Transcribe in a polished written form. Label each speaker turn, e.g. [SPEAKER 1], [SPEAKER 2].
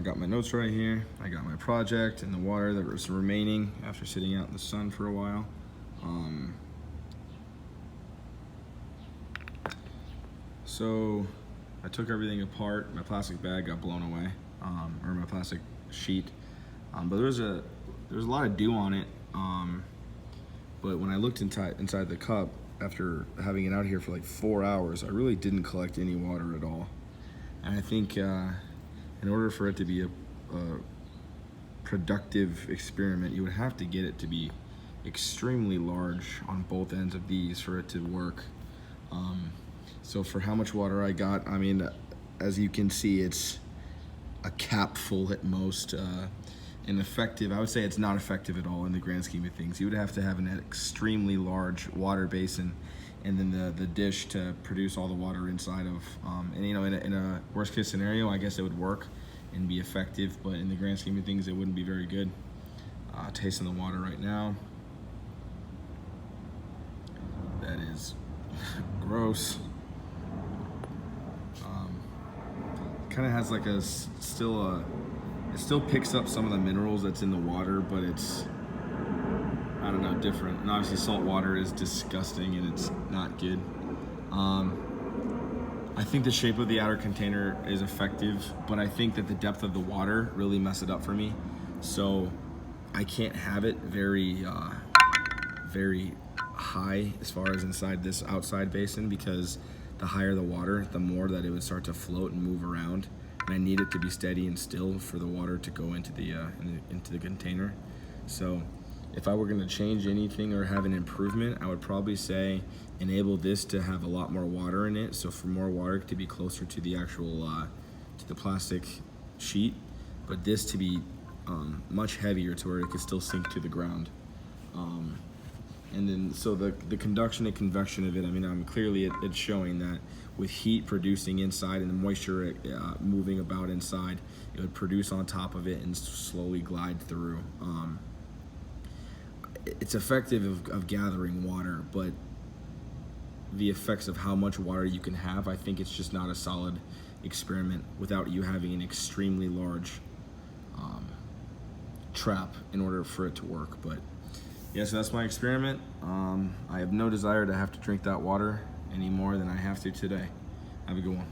[SPEAKER 1] got my notes right here. I got my project and the water that was remaining after sitting out in the sun for a while. So I took everything apart. My plastic bag got blown away, or my plastic sheet. But there's a lot of dew on it. But when I looked inside the cup after having it out here for like 4 hours, I really didn't collect any water at all. And I think in order for it to be a productive experiment, you would have to get it to be extremely large on both ends of these for it to work. So for how much water I got, I mean, as you can see, it's a cap full at most. Ineffective, I would say it's not effective at all in the grand scheme of things. You would have to have an extremely large water basin and then the dish to produce all the water inside of. And you know, in a worst case scenario, I guess it would work and be effective, but in the grand scheme of things, it wouldn't be very good. Tasting the water right now. That is gross. Kind of has like it still picks up some of the minerals that's in the water, but it's, I don't know, different. And obviously salt water is disgusting and it's not good. I think the shape of the outer container is effective, but I think that the depth of the water really messed it up for me. So I can't have it very high as far as inside this outside basin, because the higher the water, the more that it would start to float and move around. And I need it to be steady and still for the water to go into the container. So if I were going to change anything or have an improvement, I would probably say enable this to have a lot more water in it. So for more water to be closer to the actual to the plastic sheet, but this to be much heavier to where it could still sink to the ground. And then, so the conduction and convection of it, I mean, clearly it's showing that with heat producing inside and the moisture moving about inside, it would produce on top of it and slowly glide through. It's effective of gathering water, but the effects of how much water you can have, I think it's just not a solid experiment without you having an extremely large trap in order for it to work. But yeah, so that's my experiment. I have no desire to have to drink that water any more than I have to today. Have a good one.